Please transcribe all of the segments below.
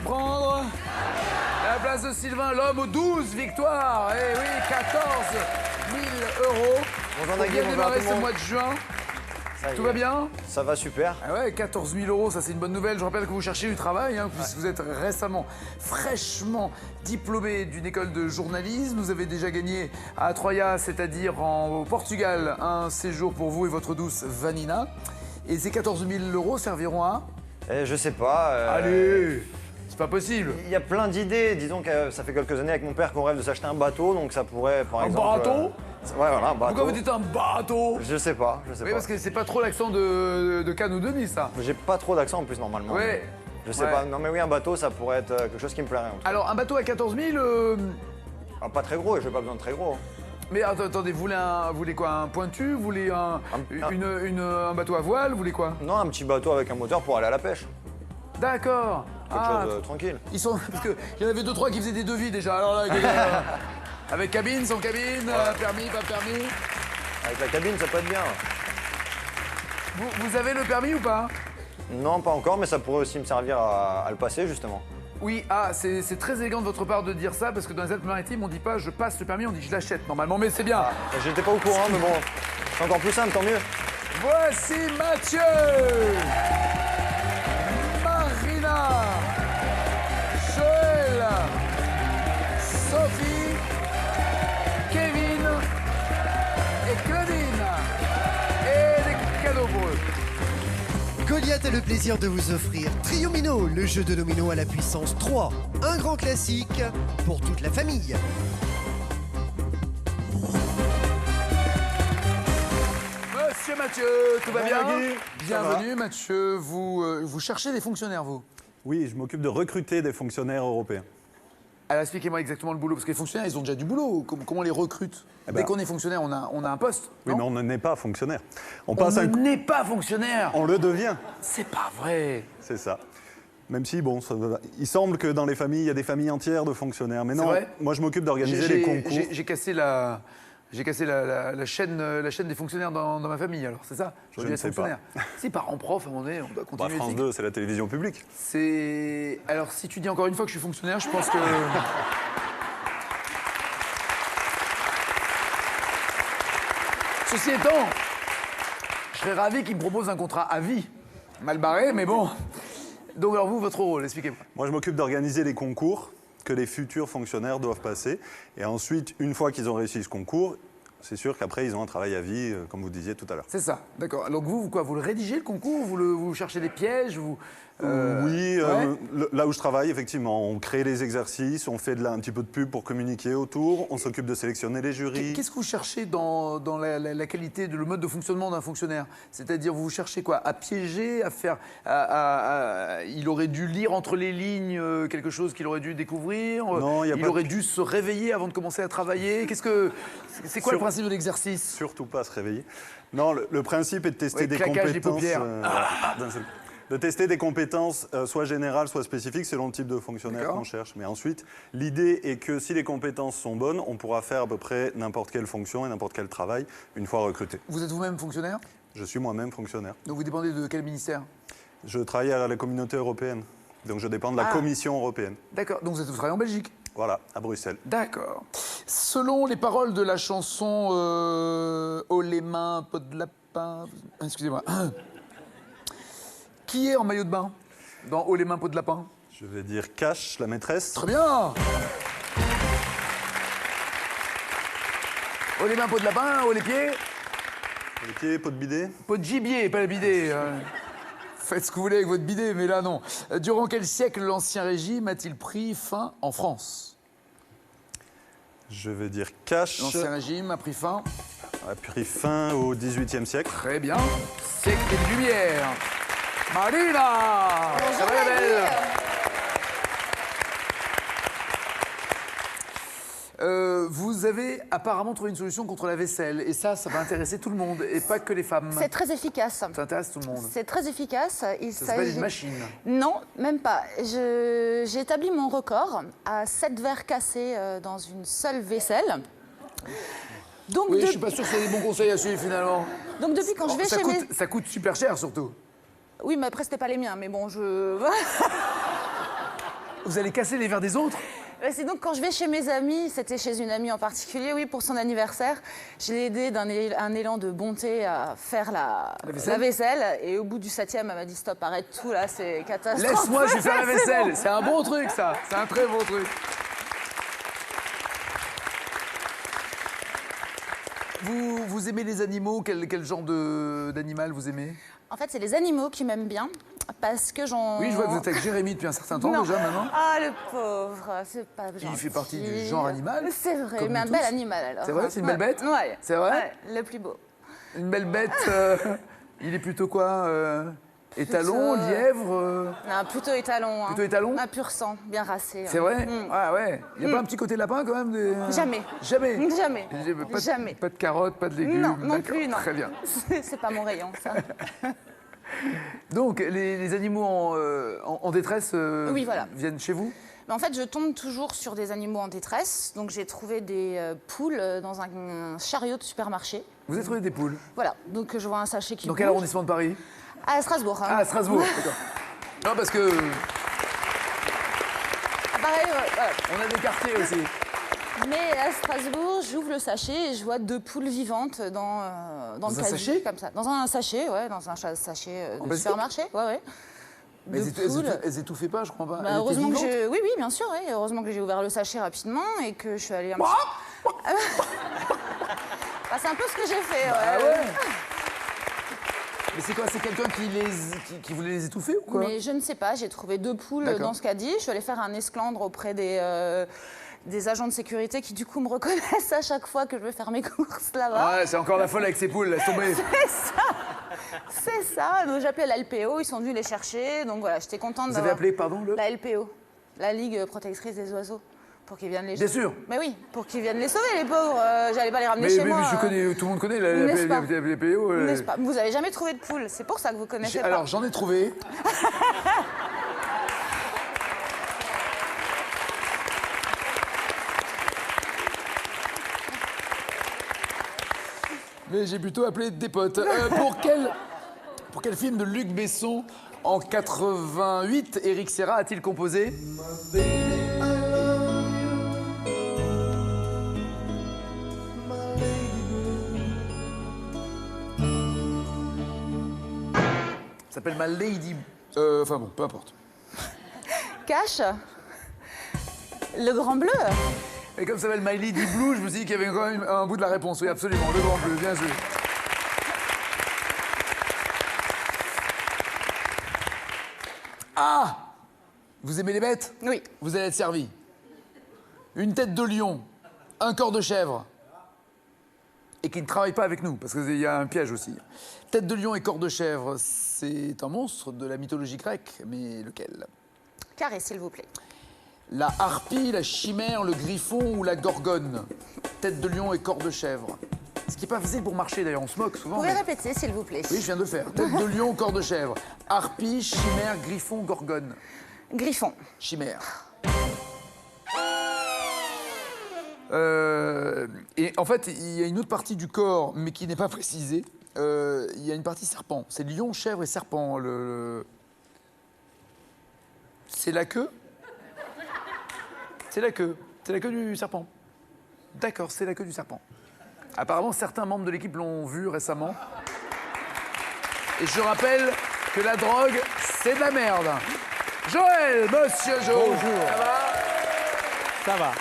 Prendre la place de Sylvain, l'homme aux 12 victoires. Eh oui, 14 000 euros. Bonjour On Nagui, vient de bonjour à démarrer tout le ce monde. mois de juin. Ça y Tout est. va bien? Ça va super. Ah ouais, 14 000 euros, ça c'est une bonne nouvelle. Je rappelle que vous cherchez du travail, puisque vous êtes fraîchement diplômé d'une école de journalisme. Vous avez déjà gagné à Troia, c'est-à-dire au Portugal, un séjour pour vous et votre douce Vanina. Et ces 14 000 euros serviront à... Je sais pas. Allez, c'est pas possible. Il y a plein d'idées. Disons que ça fait quelques années avec mon père qu'on rêve de s'acheter un bateau, donc ça pourrait, par exemple. Un bateau ouais, voilà, un bateau. Pourquoi vous dites un bateau? Je sais pas. Oui, parce que c'est pas trop l'accent de Cannes ou de Nice, ça. J'ai pas trop d'accent en plus normalement. Ouais. Je sais Ouais. pas. Non mais oui, un bateau, ça pourrait être quelque chose qui me plairait. En tout cas. Alors, un bateau à 14 000, Ah, pas très gros, et j'ai pas besoin de très gros. mais attendez, vous voulez quoi? Un pointu? Vous voulez un bateau à voile? Vous voulez quoi? Non, un petit bateau avec un moteur pour aller à la pêche. D'accord. Quelque chose de tranquille. Ils sont... Parce qu'il y en avait 2-3 qui faisaient des devis déjà. Alors là, avec cabine, sans cabine, permis, pas permis. Avec la cabine, ça peut être bien. Vous avez le permis ou pas? Non, pas encore, mais ça pourrait aussi me servir à le passer justement. Oui, c'est très élégant de votre part de dire ça, parce que dans les Alpes-Maritimes, on dit pas je passe le permis, on dit je l'achète normalement, mais c'est bien. J'étais pas au courant, mais bon, c'est encore plus simple, tant mieux. Voici Mathieu, Marina, Joël, Sophie, Kevin et Claudine. Et des cadeaux pour eux. Goliath a le plaisir de vous offrir Triomino, le jeu de domino à la puissance 3. Un grand classique pour toute la famille. Monsieur Mathieu, tout va bien? Nagui, ça va. Bienvenue Mathieu, vous cherchez des fonctionnaires, vous? Oui, je m'occupe de recruter des fonctionnaires européens. Alors expliquez-moi exactement le boulot, parce que les fonctionnaires, ils ont déjà du boulot. Comment on les recrute? Eh Dès ben- qu'on est fonctionnaire, on a un poste. Oui, non? mais on ne n'est pas fonctionnaire. On On passe un coup. n'est pas fonctionnaire. On le devient, C'est pas vrai. c'est ça. Même si, bon, il semble que dans les familles, il y a des familles entières de fonctionnaires. Mais C'est non, vrai moi je m'occupe d'organiser les concours. J'ai cassé la chaîne des fonctionnaires dans ma famille, alors c'est ça? Je J'aurais dû ne être sais pas. fonctionnaire. Si, parent prof, à un moment donné, on doit Bah, continuer. France 2, c'est la télévision publique. C'est... Alors, si tu dis encore une fois que je suis fonctionnaire, je pense que... Ceci étant, je serais ravi qu'il me propose un contrat à vie. Mal barré, mais bon. Donc, alors vous, votre rôle, expliquez-moi. Moi, je m'occupe d'organiser les concours que les futurs fonctionnaires doivent passer. Et ensuite, une fois qu'ils ont réussi ce concours, c'est sûr qu'après, ils ont un travail à vie, comme vous disiez tout à l'heure. C'est ça, d'accord. Donc vous quoi? Vous le rédigez, le concours? Vous cherchez des pièges? Oui, ouais. là où je travaille, effectivement, on crée les exercices, on fait un petit peu de pub pour communiquer autour, on s'occupe de sélectionner les jurys. Qu'est-ce que vous cherchez dans la qualité, le mode de fonctionnement d'un fonctionnaire? C'est-à-dire, vous cherchez quoi? À piéger, à faire... il aurait dû lire entre les lignes quelque chose qu'il aurait dû découvrir? Non, il y a il pas aurait de- dû se réveiller avant de commencer à travailler? C'est quoi le principe de l'exercice? Surtout pas se réveiller. Non, le principe est de tester Ouais, des claquage des compétences. paupières. D'un seul coup. De tester des compétences soit générales, soit spécifiques, selon le type de fonctionnaire D'accord. qu'on cherche. Mais ensuite, l'idée est que si les compétences sont bonnes, on pourra faire à peu près n'importe quelle fonction et n'importe quel travail une fois recruté. Vous êtes vous-même fonctionnaire? Je suis moi-même fonctionnaire. Donc vous dépendez de quel ministère? Je travaille à la communauté européenne. Donc je dépends de la Commission européenne. D'accord, donc vous travaillez en Belgique? Voilà, à Bruxelles. D'accord. Selon les paroles de la chanson Oh les mains, pot de lapin... Excusez-moi. Qui est en maillot de bain dans Oh les mains, pot de lapin? Je vais dire Cash, la maîtresse. Très bien. Oh les mains, pot de lapin, oh les pieds, Les pieds, pot de bidet. pot de gibier, pas le bidet. Faites ce que vous voulez avec votre bidet, mais là non. Durant quel siècle l'Ancien Régime a-t-il pris fin en France? Je vais dire Cash. L'Ancien Régime a pris fin. A pris fin au XVIIIe siècle. Très bien. Siècle des Lumières. Marina! Ça va, la belle? vous avez apparemment trouvé une solution contre la vaisselle. Et ça va intéresser tout le monde, et pas que les femmes. C'est très efficace. Ça intéresse tout le monde. C'est très efficace. Ça s'appelle une machine. Non, même pas. J'ai établi mon record à 7 verres cassés dans une seule vaisselle. Donc, Oui, je suis pas sûr que c'est des bons conseils à suivre finalement. Donc depuis quand je vais ça chez coûte, ça coûte super cher surtout. Oui, mais après, c'était pas les miens. Mais bon, Vous allez casser les verres des autres? C'est donc quand je vais chez mes amis, c'était chez une amie en particulier, oui, pour son anniversaire, je l'ai aidée d'un élan de bonté à faire la vaisselle. Et au bout du 7e, elle m'a dit stop, arrête tout là, c'est catastrophique. Laisse-moi, je vais faire la vaisselle. Bon. C'est un bon truc ça. C'est un très bon truc. Vous aimez les animaux? Quel genre d'animal vous aimez? En fait, c'est les animaux qui m'aiment bien parce que j'en... Oui, je vois que vous êtes avec Jérémy depuis un certain temps Non. déjà maintenant. Ah, le pauvre, c'est pas gentil. Il fait partie du genre animal. C'est vrai, comme mais un nous bel tous. animal alors. C'est vrai, c'est une belle bête? Ouais. C'est vrai? Ouais, le plus beau. Une belle bête. Il est plutôt quoi? Étalon, Plutôt, lièvre? Non, plutôt étalon. Plutôt étalon? Un pur sang, bien racé. C'est vrai? Ah ouais. Il n'y a pas un petit côté lapin quand même Jamais. Jamais? Jamais. Pas de, Jamais. Pas de carottes, pas de légumes? Non, non D'accord, plus, non. Très bien. C'est pas mon rayon, ça. Donc, les animaux en détresse Oui, voilà. viennent chez vous? Mais en fait, je tombe toujours sur des animaux en détresse. Donc, j'ai trouvé des poules dans un chariot de supermarché. Vous avez trouvé des poules? Voilà. Donc, je vois un sachet qui Dans bouge. quel arrondissement de Paris? À Strasbourg. Hein. Ah, à Strasbourg, d'accord. Non, parce que Pareil, voilà. on a des quartiers aussi. Mais à Strasbourg, j'ouvre le sachet et je vois 2 poules vivantes dans Dans le un caddie, sachet? comme ça. Dans un sachet, ouais, dans un sachet de plastique? supermarché, ouais, ouais. Mais De elles, poules. elles étouffaient pas, je crois pas. Bah, Elles étaient heureusement que vivantes? j'ai... Oui, bien sûr, oui. Heureusement que j'ai ouvert le sachet rapidement et que je suis allée un petit... Bah, c'est un peu ce que j'ai fait, Ah ouais. ouais. Mais c'est quoi? C'est quelqu'un qui voulait les étouffer ou quoi? Mais je ne sais pas, j'ai trouvé 2 poules D'accord. dans ce caddie. Je suis allée faire un esclandre auprès des agents de sécurité qui, du coup, me reconnaissent à chaque fois que je vais faire mes courses là-bas. Ouais, c'est encore la folle avec ses poules, laisse tomber. C'est ça. Donc, j'ai appelé la LPO, ils sont venus les chercher. Donc voilà, j'étais contente Vous avez appelé, pardon, le... la LPO, la Ligue protectrice des oiseaux, pour qu'ils viennent les Bien sûr. Mais oui, pour qu'ils viennent les sauver, les pauvres. J'allais pas les ramener Mais, chez moi. je connais, tout le monde connaît N'est-ce pas les PO. N'est-ce pas? Vous avez jamais trouvé de poules, c'est pour ça que vous connaissez pas. Alors, j'en ai trouvé. Mais j'ai plutôt appelé des potes. Pour quel film de Luc Besson, en 88, Éric Serra a-t-il composé? Ça s'appelle Ma Lady... Enfin bon, peu importe. Cache le grand bleu. Et comme ça s'appelle My Lady Blue, je me suis dit qu'il y avait quand même un bout de la réponse. Oui, absolument, le grand bleu, bien joué. Ah! Vous aimez les bêtes? Oui. Vous allez être servi. Une tête de lion, un corps de chèvre, et qui ne travaille pas avec nous, parce qu'il y a un piège aussi. Tête de lion et corps de chèvre, c'est un monstre de la mythologie grecque, mais lequel? Carré, s'il vous plaît. La harpie, la chimère, le griffon ou la gorgone? Tête de lion et corps de chèvre. Ce qui n'est pas facile pour marcher d'ailleurs, on se moque souvent. Vous pouvez mais- répéter, s'il vous plaît. Oui, je viens de le faire. Tête de lion, corps de chèvre. Harpie, chimère, griffon, gorgone. Griffon. Chimère. Et en fait, il y a une autre partie du corps, mais qui n'est pas précisée. Il y a une partie serpent. C'est lion, chèvre et serpent. C'est la queue? C'est la queue. C'est la queue du serpent. D'accord, c'est la queue du serpent. Apparemment, certains membres de l'équipe l'ont vu récemment. Et je rappelle que la drogue, c'est de la merde. Joël, monsieur Jo. Bonjour. Ça va? Ça va.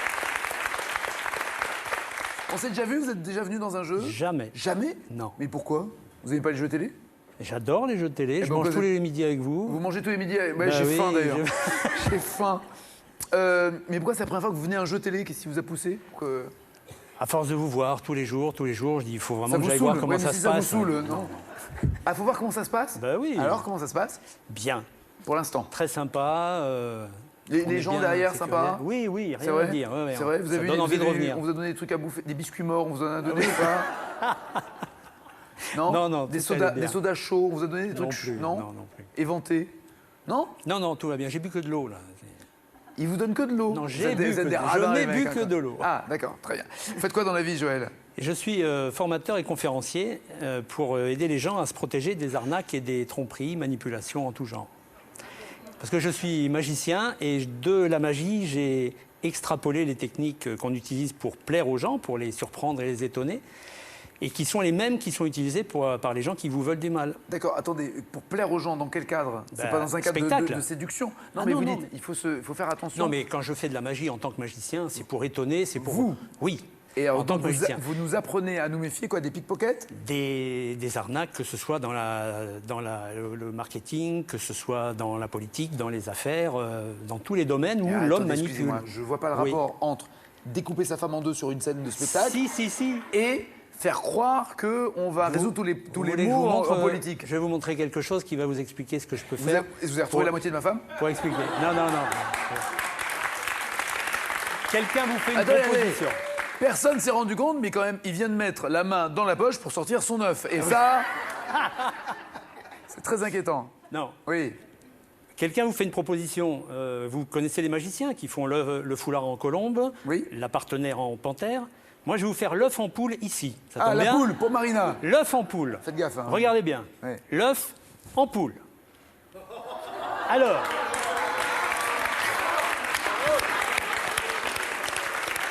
On s'est déjà vu? Vous êtes déjà venu dans un jeu? Jamais. Jamais? Non. Mais pourquoi? Vous n'aimez pas les jeux télé? J'adore les jeux de télé. Je ben, mange vous- tous les midis avec vous. Vous mangez tous les midis? Ouais, Bah j'ai oui, faim d'ailleurs. je- J'ai faim. Mais pourquoi c'est la première fois que vous venez à un jeu télé? Qu'est-ce qui vous a poussé? À force de vous voir tous les jours, je dis il faut vraiment Ça que vous j'aille saoule? voir comment Ouais, mais ça si se ça vous passe. saoule, non? Ah, faut voir comment ça se passe? Bah oui. Alors, comment ça se passe? Bien. Pour l'instant. Très sympa. Les gens derrière, sympa. Oui, oui, C'est rien à vrai. dire. C'est vrai. Vous Ça avez donne envie de on revenir. vous a donné des trucs à bouffer, des biscuits morts, on vous en a donné ou pas? Non. Non, Des tout allait bien. sodas chauds, on vous a donné des Non trucs plus, non, non plus. éventés. Non? Non, tout va bien. J'ai bu que de l'eau, là. Ils vous donnent que de l'eau. Non, Vous j'ai êtes bu vous êtes que des de l'eau. radins, Je les n'ai mecs, bu hein, que quoi. de l'eau. Ah, d'accord, très bien. Vous faites quoi dans la vie, Joël? Je suis formateur et conférencier pour aider les gens à se protéger des arnaques et des tromperies, manipulations en tout genre. Parce que je suis magicien et de la magie, j'ai extrapolé les techniques qu'on utilise pour plaire aux gens, pour les surprendre et les étonner, et qui sont les mêmes qui sont utilisées par les gens qui vous veulent du mal. D'accord, attendez, pour plaire aux gens, dans quel cadre? C'est Bah, pas dans un cadre spectacle. de séduction? Non, Ah mais non, vous non, dites, il faut faire attention. Non, mais quand je fais de la magie en tant que magicien, c'est pour étonner, c'est pour... Vous? Oui. Et alors, en tant donc, que magicien. vous nous apprenez à nous méfier, quoi, des pickpockets? Des arnaques, que ce soit dans le marketing, que ce soit dans la politique, dans les affaires, dans tous les domaines où Attendez, l'homme manipule. excusez-moi, je vois pas le Oui. rapport entre découper sa femme en deux sur une scène de spectacle Si. et faire croire qu'on va résoudre tous les Vous voulez que je maux vous montre, en politique. Je vais vous montrer quelque chose qui va vous expliquer ce que je peux Vous faire. avez retrouvé la moitié de ma femme? Pour expliquer. Non. Quelqu'un vous fait une Attendez, proposition. Personne s'est rendu compte, mais quand même, il vient de mettre la main dans la poche pour sortir son œuf. Et ça, c'est très inquiétant. Non. Oui. Quelqu'un vous fait une proposition. Vous connaissez les magiciens qui font le foulard en colombe, Oui. la partenaire en panthère. Moi, je vais vous faire l'œuf en poule ici. Ça Ah, tombe la bien. poule, pour Marina. L'œuf en poule. Faites gaffe. Hein. Regardez bien. Ouais. L'œuf en poule. Alors,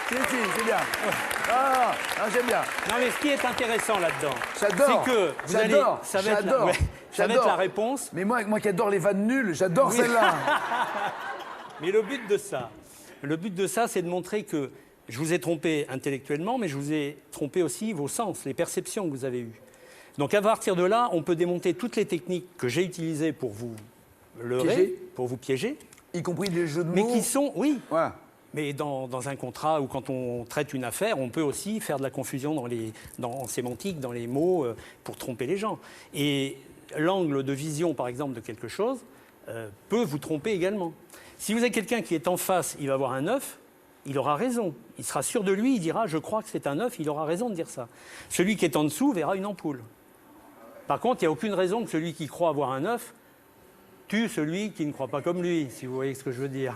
Si, c'est bien. Ah, j'aime bien. non mais ce qui est intéressant là-dedans, J'adore. c'est que vous allez, J'adore. ça va être la, J'adore. ouais, ça va être la réponse. Mais moi qui adore les vannes nulles, j'adore celle-là. Mais le but de ça, c'est de montrer que je vous ai trompé intellectuellement, mais je vous ai trompé aussi vos sens, les perceptions que vous avez eues. Donc à partir de là, on peut démonter toutes les techniques que j'ai utilisées pour vous leurrer, Piéger. pour vous piéger, Y compris les jeux de mots. mais qui sont, oui, Voilà. mais dans un contrat ou quand on traite une affaire, on peut aussi faire de la confusion en sémantique, dans les mots, pour tromper les gens. Et l'angle de vision, par exemple, de quelque chose peut vous tromper également. Si vous avez quelqu'un qui est en face, il va voir un œuf, il aura raison. Il sera sûr de lui, il dira « je crois que c'est un œuf », il aura raison de dire ça. Celui qui est en dessous verra une ampoule. Par contre, il n'y a aucune raison que celui qui croit avoir un œuf tue celui qui ne croit pas comme lui, si vous voyez ce que je veux dire.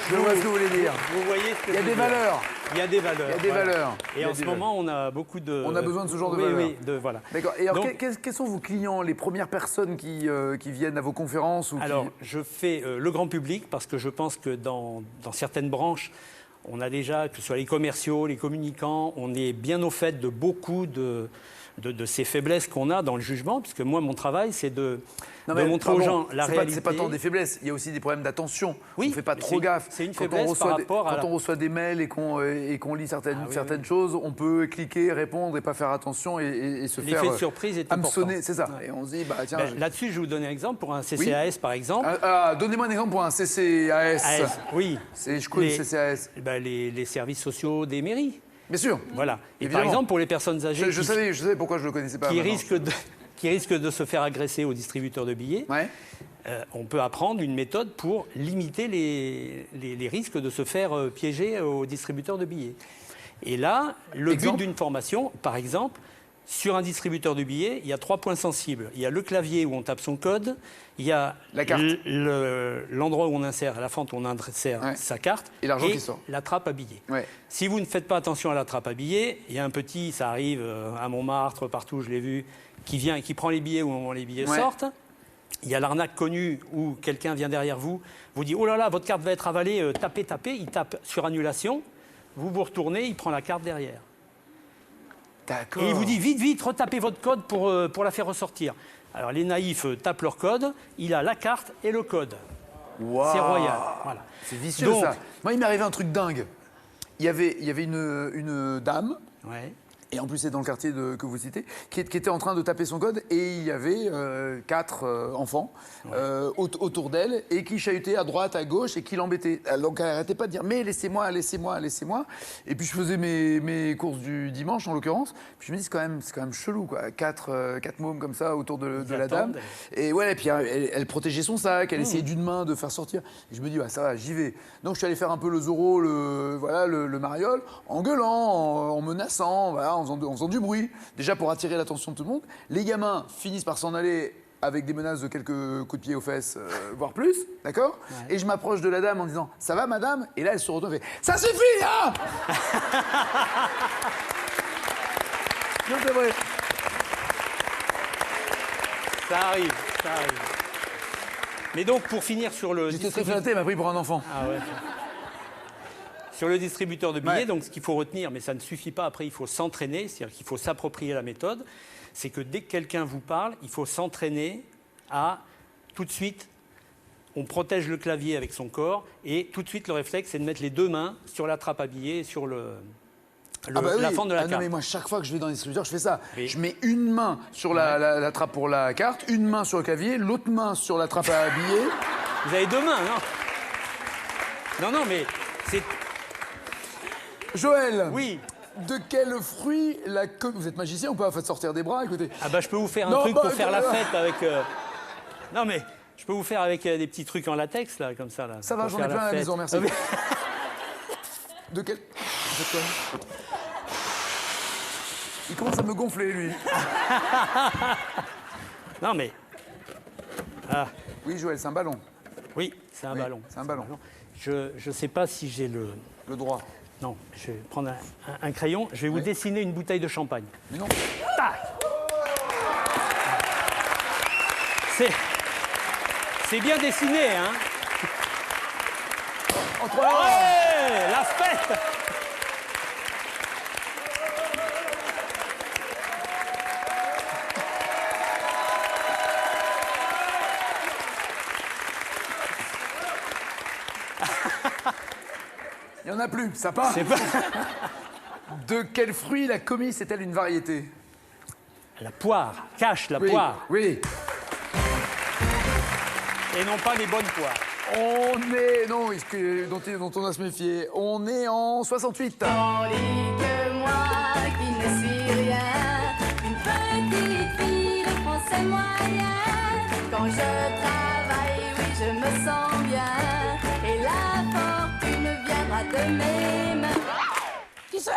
Je vois ce que vous voulez dire. Vous voyez ce que Il y a je des veux dire. valeurs. Il y a des valeurs. Il y a des voilà. valeurs. Il y Et a en des ce moment, on a beaucoup de... On a besoin de ce genre de oui, valeurs. Oui, voilà. D'accord. Et alors, Donc- quels sont vos clients, les premières personnes qui viennent à vos conférences ou Alors, qui... je fais le grand public parce que je pense que dans certaines branches, on a déjà, que ce soit les commerciaux, les communicants, on est bien au fait de beaucoup de ces faiblesses qu'on a dans le jugement, puisque moi, mon travail, c'est de montrer aux gens la réalité. C'est pas tant des faiblesses, il y a aussi des problèmes d'attention. Oui, On ne fait pas mais trop c'est- gaffe. c'est une Quand on faiblesse reçoit par rapport à Quand la- on reçoit des mails et qu'on lit certaines oui. choses, on peut cliquer, répondre et pas faire attention et se faire L'effet de surprise est important. hameçonner, c'est ça. Ouais. Et on se dit, bah tiens, Ben, là-dessus, je vais vous donner un exemple. Pour un CCAS, par exemple, donnez-moi un exemple pour un CCAS. AS, oui. Je connais le CCAS. Ben, les services sociaux des mairies. Bien sûr. Voilà. Et Évidemment. par exemple, pour les personnes âgées Je savais pourquoi je le connaissais pas. qui maintenant. risquent de se faire agresser au distributeur de billets, Ouais. on peut apprendre une méthode pour limiter les risques de se faire piéger au distributeur de billets. Et là, le Exemple but d'une formation, par exemple, sur un distributeur de billets, il y a 3 points sensibles. Il y a le clavier où on tape son code, il y a La carte. l'endroit où on insère, à la fente où on insère Ouais. sa carte, Et l'argent qui sort. la trappe à billets. Ouais. Si vous ne faites pas attention à la trappe à billets, il y a un petit, ça arrive à Montmartre, partout, je l'ai vu, qui vient et qui prend les billets au moment où les billets Ouais. sortent. Il y a l'arnaque connue où quelqu'un vient derrière vous, vous dit « Oh là là, votre carte va être avalée, tapez, il tape sur annulation, vous vous retournez, il prend la carte derrière. D'accord. Et il vous dit vite, retapez votre code pour la faire ressortir. Alors les naïfs tapent leur code, il a la carte et le code. Waouh. C'est royal. Voilà. C'est vicieux Donc- ça. Moi, il m'est arrivé un truc dingue. Il y avait une dame Ouais. et en plus c'est dans le quartier que vous citez, qui était en train de taper son code et il y avait 4 enfants autour d'elle et qui chahutaient à droite, à gauche et qui l'embêtaient. Donc elle n'arrêtait pas de dire mais laissez-moi, laissez-moi, laissez-moi. Et puis je faisais mes courses du dimanche en l'occurrence. Puis je me dis c'est quand même chelou quoi, 4 mômes comme ça autour de la dame. Et ouais, et puis elle protégeait son sac, elle essayait d'une main de faire sortir. Et je me dis bah, ça va, j'y vais. Donc je suis allé faire un peu le Zorro, le mariole, en gueulant, en menaçant, voilà, en faisant du bruit, déjà pour attirer l'attention de tout le monde. Les gamins finissent par s'en aller avec des menaces de quelques coups de pied aux fesses, voire plus, d'accord ? Et je m'approche de la dame en disant « Ça va, madame ?» Et là, elle se retourne et fait « Ça suffit, hein !» Non, c'est vrai. Ça arrive, ça arrive. Mais donc, pour finir sur le... J'étais très flatté, elle m'a pris pour un enfant. Ah ouais. Sur le distributeur de billets, Ouais. donc ce qu'il faut retenir, mais ça ne suffit pas, après il faut s'entraîner, c'est-à-dire qu'il faut s'approprier la méthode, c'est que dès que quelqu'un vous parle, il faut s'entraîner à tout de suite, on protège le clavier avec son corps, et tout de suite le réflexe c'est de mettre les 2 mains sur la trappe à billets et sur la fente de la carte. Non, mais moi, chaque fois que je vais dans les distributeurs, je fais ça. Oui. Je mets une main sur la trappe pour la carte, une main sur le clavier, l'autre main sur la trappe à billets. Vous avez 2 mains, non? Non, mais c'est... Joël, Oui. de quel fruit vous êtes magicien ou pas? Faites sortir des bras, écoutez. Ah bah je peux vous faire un Non, truc bah, pour faire la fête avec... Non mais je peux vous faire avec des petits trucs en latex là, comme ça là. Ça va, pour j'en ai faire plein à la fête. maison, merci. Ah, mais- De quel... De quoi? Il commence à me gonfler, lui. Non mais... Oui, Joël, c'est un ballon. Oui, c'est un Oui, ballon. c'est un ballon. Je ne sais pas si j'ai le... Le droit. Non, je vais prendre un crayon, je vais vous dessiner une bouteille de champagne. Mais non. C'est bien dessiné, hein? Entre Ouais, la fête! Il n'y en a plus, ça part. C'est pas... De quel fruit la comice est-elle une variété? La poire, cache la Oui, poire, oui. et non pas les bonnes poires. On est... Non, dont on doit se méfier. On est en 68. Que moi qui ne suis rien, une petite fille de français moyen. Quand je travaille, oui, je me sens bien. Et la fortune viendra de mes mains. Qui c'est?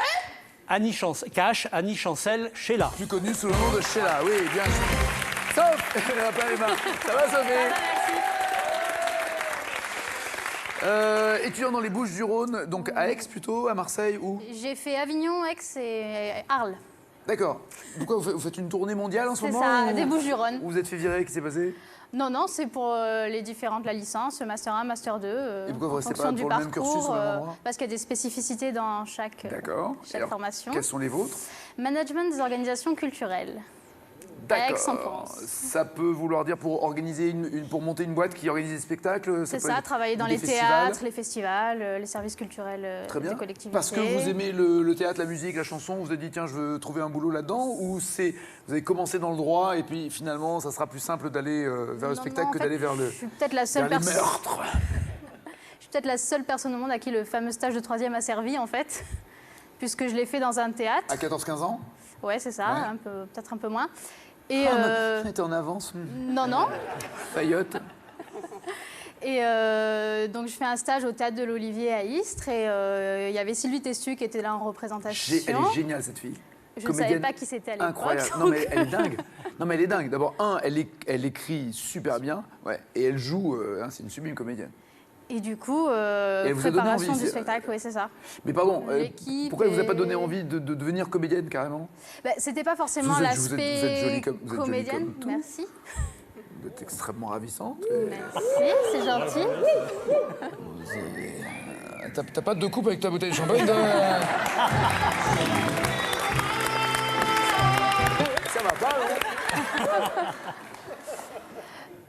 Cache Annie Chancel, Sheila. Plus connu sous le nom de Sheila. Oui, bien sûr. Sauf elle n'a pas les mains. Ça va, Sophie? Étudiant dans les Bouches-du-Rhône, donc à Aix plutôt, à Marseille, où? J'ai fait Avignon, Aix et Arles. D'accord. Pourquoi vous faites une tournée mondiale en ce C'est moment? ça, ou- des Bouches-du-Rhône. Vous vous êtes fait virer, qu'est-ce qui s'est passé? Non, c'est pour les différentes, la licence, Master 1, Master 2. Et pourquoi vous en restez fonction pas du pour le même parcours, cursus au même endroit? parce qu'il y a des spécificités dans chaque D'accord. Et alors, formation. quelles sont les vôtres? Management des organisations culturelles. À Aix-en-Provence. Ça peut vouloir dire pour organiser pour monter une boîte qui organise des spectacles. C'est peut ça, être- travailler dans ou les des festivals. théâtres, les festivals, les services culturels Très bien. des collectivités. Parce que vous aimez le théâtre, la musique, la chanson, vous vous êtes dit tiens je veux trouver un boulot là-dedans, ou vous avez commencé dans le droit et puis finalement ça sera plus simple d'aller vers le Non, spectacle en que fait, d'aller vers Je suis peut-être la seule vers les personne. meurtres. Je suis peut-être la seule personne au monde à qui le fameux stage de 3e a servi en fait, puisque je l'ai fait dans un théâtre. À 14-15 ans? Ouais, c'est ça, Ouais. peut-être un peu moins. Et On était en avance. non. Faillotte. Et donc je fais un stage au théâtre de l'Olivier à Istres et il y avait Sylvie Testu qui était là en représentation. Elle est géniale cette fille. Je ne savais Comédienne pas qui c'était à l'époque. Incroyable. Non donc- mais elle est dingue. Non mais elle est dingue. D'abord, elle écrit super bien, ouais, et elle joue. C'est une sublime comédienne. Et du coup, elle vous a donné préparation envie, du c'est- spectacle, oui, c'est ça. Mais pardon, L'équipe pourquoi elle vous a pas et- donné envie de devenir comédienne carrément? Bah, c'était pas forcément Vous êtes l'aspect jolie comme- vous êtes jolie comédienne. comme tout. Merci. Vous êtes extrêmement ravissante. Merci, c'est gentil. T'as pas de coupe avec ta bouteille de champagne Ça va pas, non?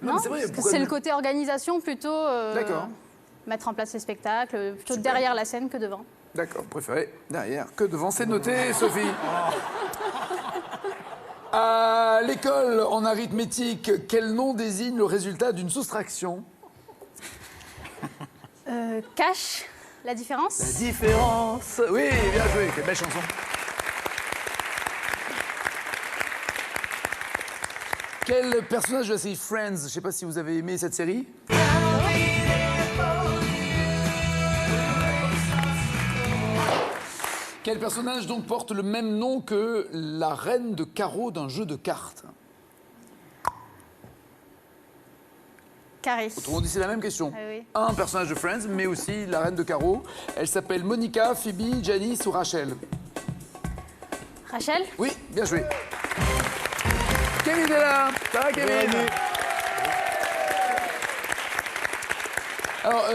Non, mais c'est vrai, parce que pourquoi c'est ne- le côté organisation plutôt. D'accord. Mettre en place les spectacles, plutôt derrière la scène que devant. D'accord, préféré derrière que devant. C'est noté, Sophie. À l'école, en arithmétique, quel nom désigne le résultat d'une soustraction? Cache la différence. La différence. Oui, bien joué, quelle belle chanson. Quel personnage de la série Friends, je ne sais pas si vous avez aimé cette série. Quel personnage donc porte le même nom que la reine de carreau d'un jeu de cartes? Carré. Autrement dit, c'est la même question. Ah oui. Un personnage de Friends, mais aussi la reine de carreau. Elle s'appelle Monica, Phoebe, Janice ou Rachel? Rachel. Oui, bien joué. Kevin est là. Ça va, Kevin? Alors,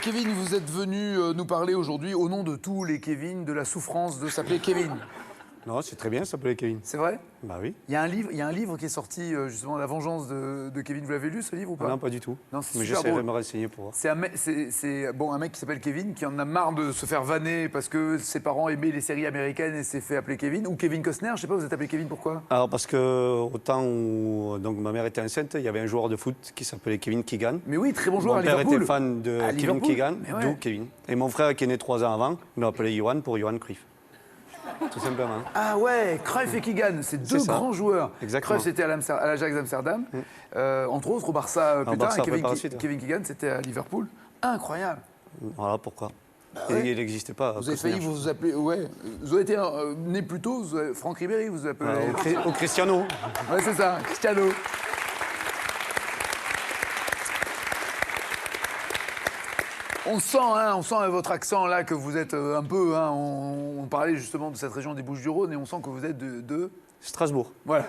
Kevin, vous êtes venu nous parler aujourd'hui au nom de tous les Kevin de la souffrance de s'appeler Kevin. Non, c'est très bien, ça s'appelait Kevin. C'est vrai? Bah oui. Il y a un livre qui est sorti, justement, La vengeance de Kevin. Vous l'avez lu, ce livre, ou pas? Non, pas du tout. Non, c'est mais super j'essaierai drôle. de me renseigner pour voir. C'est un mec qui s'appelle Kevin, qui en a marre de se faire vanner parce que ses parents aimaient les séries américaines et s'est fait appeler Kevin. Ou Kevin Costner, je sais pas, vous êtes appelé Kevin, pourquoi? Alors, parce que au temps où donc, ma mère était enceinte, il y avait un joueur de foot qui s'appelait Kevin Keegan. Mais oui, très bon joueur Mon à père Liverpool. était fan de À Kevin Liverpool. Keegan, Mais ouais. d'où Kevin. Et mon frère, qui est né 3 ans avant, il m'a appelé Johan pour Johan Cruyff. Tout simplement. Ah ouais, Cruyff et Keegan, c'est deux ça. grands joueurs. Exactement. Cruyff, c'était à l'Ajax d'Amsterdam, entre autres au Barça plus tard, Barça, et Kevin, par la suite, ouais. Kevin Keegan, c'était à Liverpool. Incroyable. Voilà pourquoi. ouais. Il n'existait pas. Vous avez failli vous appeler, ouais, vous avez été né plus tôt, Franck Ribéry, vous appelez. Au Cristiano. Ouais, c'est ça, Cristiano. On sent à votre accent là que vous êtes un peu, on parlait justement de cette région des Bouches-du-Rhône et on sent que vous êtes de... Strasbourg. Voilà.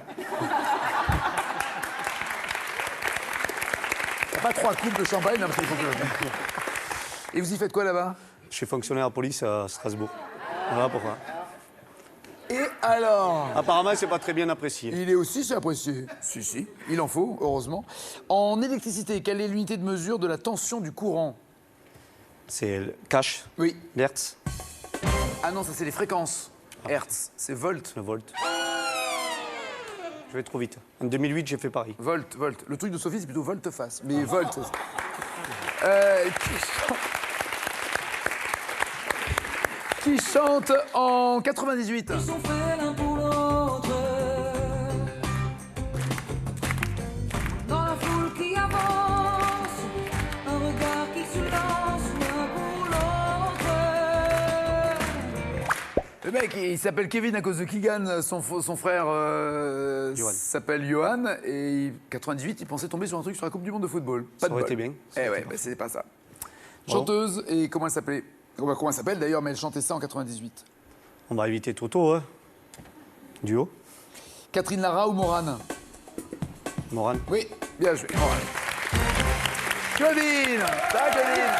Pas 3 coupes de champagne, non, parce qu'il faut que... Et vous y faites quoi là-bas? Je suis fonctionnaire à police à Strasbourg. Voilà pourquoi. Et alors? Apparemment, c'est pas très bien apprécié. Il est aussi, c'est apprécié. Si, il en faut, heureusement. En électricité, quelle est l'unité de mesure de la tension du courant? C'est le cash, Oui. l'hertz, Ah non, ça c'est les fréquences. Hertz, c'est volt. le volt. Je vais trop vite. En 2008, j'ai fait pareil. Volt. Le truc de Sophie, c'est plutôt volte-face. Mais volt. Qui chante en 98. Ils sont faits l'un pour l'autre. Dans la foule qui avance, un regard qui se lance l'un pour l'autre. Le mec, il s'appelle Kevin à cause de Keegan. Son frère s'appelle Johan. Et 98, il pensait tomber sur un truc sur la Coupe du Monde de football. Pas Ça de aurait bol. été bien. Eh ouais, bah, c'est pas ça. Bravo. Chanteuse, et comment elle s'appelait? Comment elle s'appelle d'ailleurs, mais elle chantait ça en 98. On va éviter Toto, hein. Duo. Catherine Lara ou Morane? Morane. Oui, bien joué, Morane. Claudine! Ça va, Claudine?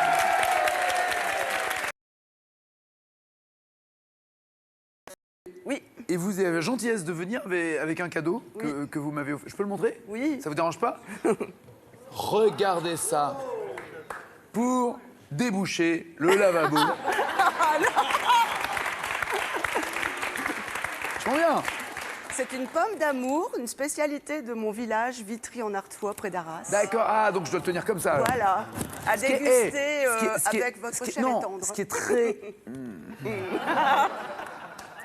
Oui. Et vous avez la gentillesse de venir avec un cadeau que vous m'avez offert. Je peux le montrer? Oui. Ça vous dérange pas? Regardez ça. Pour déboucher le lavabo. Je m'en viens. C'est une pomme d'amour, une spécialité de mon village, Vitry en Artois, près d'Arras. D'accord, donc je dois le tenir comme ça. alors. Voilà, à Ce qui est- déguster ce qui est- avec votre ce qui est- chair non, et tendre. ce qui est très...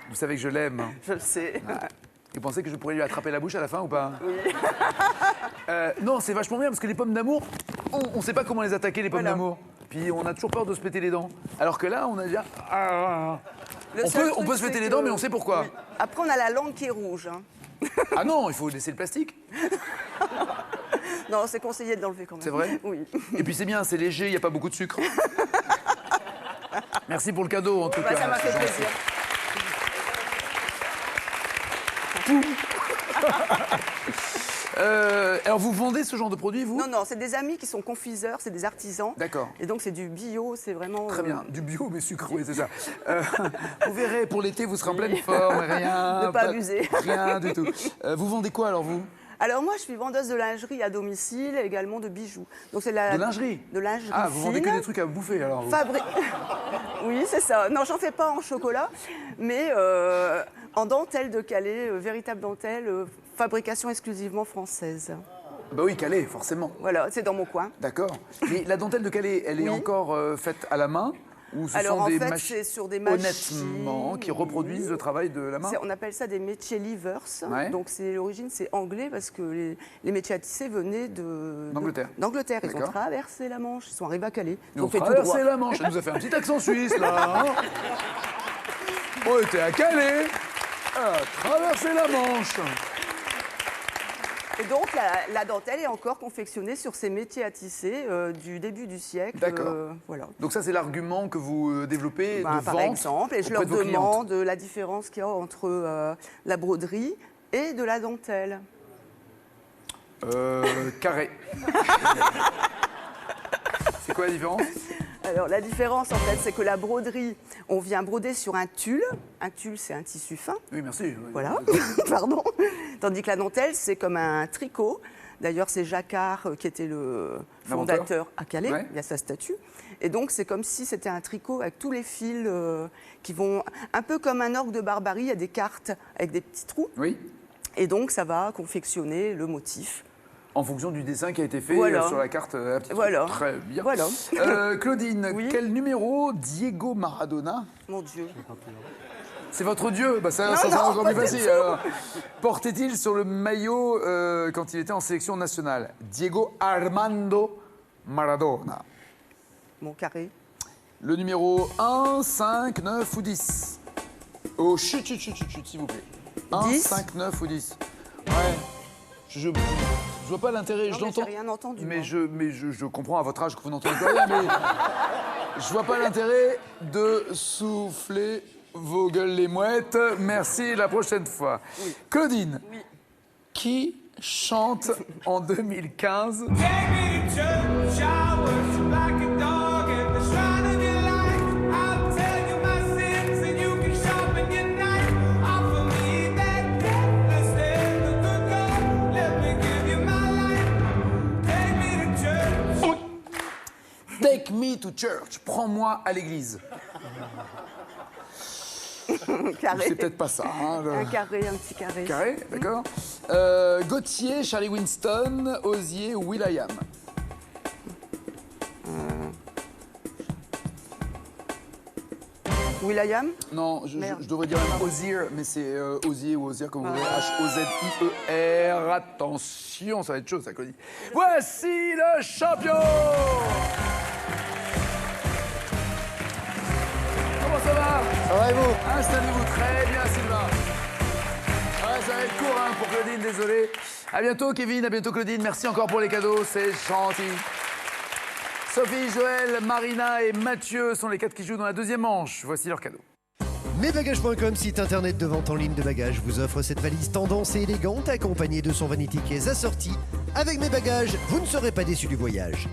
Vous savez que je l'aime. Hein. Je le sais. Vous pensez que je pourrais lui attraper la bouche à la fin ou pas? Oui. Non, c'est vachement bien parce que les pommes d'amour, on ne sait pas comment les attaquer, les pommes Voilà. d'amour. Puis on a toujours peur de se péter les dents. Alors que là, on a déjà... Le On seul peut truc, se péter c'est les dents, que- mais on sait pourquoi. Oui. Après, on a la langue qui est rouge. Hein. Ah non, il faut laisser le plastique. Non, c'est conseillé de l'enlever quand même. C'est vrai? Oui. Et puis c'est bien, c'est léger, il n'y a pas beaucoup de sucre. Merci pour le cadeau en tout Bah, cas. ça m'a fait C'est gentil. plaisir. Alors vous vendez ce genre de produit, vous? Non, c'est des amis qui sont confiseurs, c'est des artisans. D'accord. Et donc, c'est du bio, c'est vraiment... Très bien, du bio mais sucre, oui c'est ça. Vous verrez, pour l'été, vous serez en pleine forme, rien. Ne pas abuser. Rien du tout. Vous vendez quoi alors vous? Alors moi, je suis vendeuse de lingerie à domicile et également de bijoux. Donc c'est la De lingerie? De lingerie Ah, vous vendez que fine. des trucs à bouffer alors vous. Oui, c'est ça. Non, j'en fais pas en chocolat, mais en dentelle de Calais, véritable dentelle, fabrication exclusivement française. Bah oui, Calais, forcément. Voilà, c'est dans mon coin. D'accord. Mais la dentelle de Calais, elle est Oui. encore faite à la main ou ce Alors sont en des fait, machines c'est sur des machines honnêtement qui reproduisent le travail de la main? On appelle ça des métiers livers. Ouais. Donc l'origine, c'est anglais parce que les métiers à tisser venaient D'Angleterre. d'Angleterre. Ils ont D'accord. traversé la Manche, ils sont arrivés à Calais. Ils ont fait tout traversé droit. la Manche. Elle nous a fait un petit accent suisse là. Hein. On était à Calais. Traverser la Manche. Et donc la dentelle est encore confectionnée sur ces métiers à tisser du début du siècle. D'accord. Voilà. Donc ça, c'est l'argument que vous développez Ben, de par vente exemple, et je leur auprès de vos clientes. demande la différence qu'il y a entre la broderie et de la dentelle. Carré. C'est quoi la différence? Alors la différence en fait, c'est que la broderie, on vient broder sur un tulle. Un tulle, c'est un tissu fin. Oui, merci. Voilà, pardon. Tandis que la dentelle, c'est comme un tricot. D'ailleurs, c'est Jacquard qui était le fondateur à Calais. Ouais. Il y a sa statue. Et donc, c'est comme si c'était un tricot avec tous les fils qui vont... Un peu comme un orgue de barbarie, il y a des cartes avec des petits trous. Oui. Et donc, ça va confectionner le motif. En fonction du dessin qui a été fait Voilà. sur la carte. À petits Voilà. trous. Très bien. Voilà. Claudine, Oui. quel numéro Diego Maradona? Mon Dieu. C'est votre dieu, bah ça Non, sera non, encore pas plus du facile. tout. Alors. Portait-il sur le maillot quand il était en sélection nationale? Diego Armando Maradona. Mon carré. Le numéro 1, 5, 9 ou 10? Oh, chut, s'il vous plaît. 1, 10. 5, 9 ou 10? Ouais. Je vois pas l'intérêt, Non, je mais l'entends. j'ai rien entendu. Mais, moi. je comprends à votre âge que vous n'entendez pas rien, mais je vois pas l'intérêt de souffler vos gueules les mouettes. Merci, la prochaine fois. Oui. Claudine, Oui. qui chante en 2015 Take me to church, prends-moi à l'église. Carré. C'est peut-être pas ça. Hein, Un carré, un petit carré. Carré, d'accord. Gauthier, Charlie Winston, Osier ou Will.i.am? Will.i.am. Non, je Merde. devrais dire même Osier, mais c'est Osier ou Osier comme vous voulez. H-O-Z-I-E-R. Attention, ça va être chaud, ça, Claudie. Voici le champion! Comment ça va? Ça va et vous? Installez-vous très bien, Sylvain. Ouais, ça va être court hein, pour Claudine, désolé. À bientôt, Kevin, à bientôt, Claudine. Merci encore pour les cadeaux, c'est gentil. Sophie, Joël, Marina et Mathieu sont les 4 qui jouent dans la deuxième manche. Voici leurs cadeaux. Mesbagages.com, site internet de vente en ligne de bagages, vous offre cette valise tendance et élégante accompagnée de son vanity case assorti. Avec mes bagages, vous ne serez pas déçus du voyage.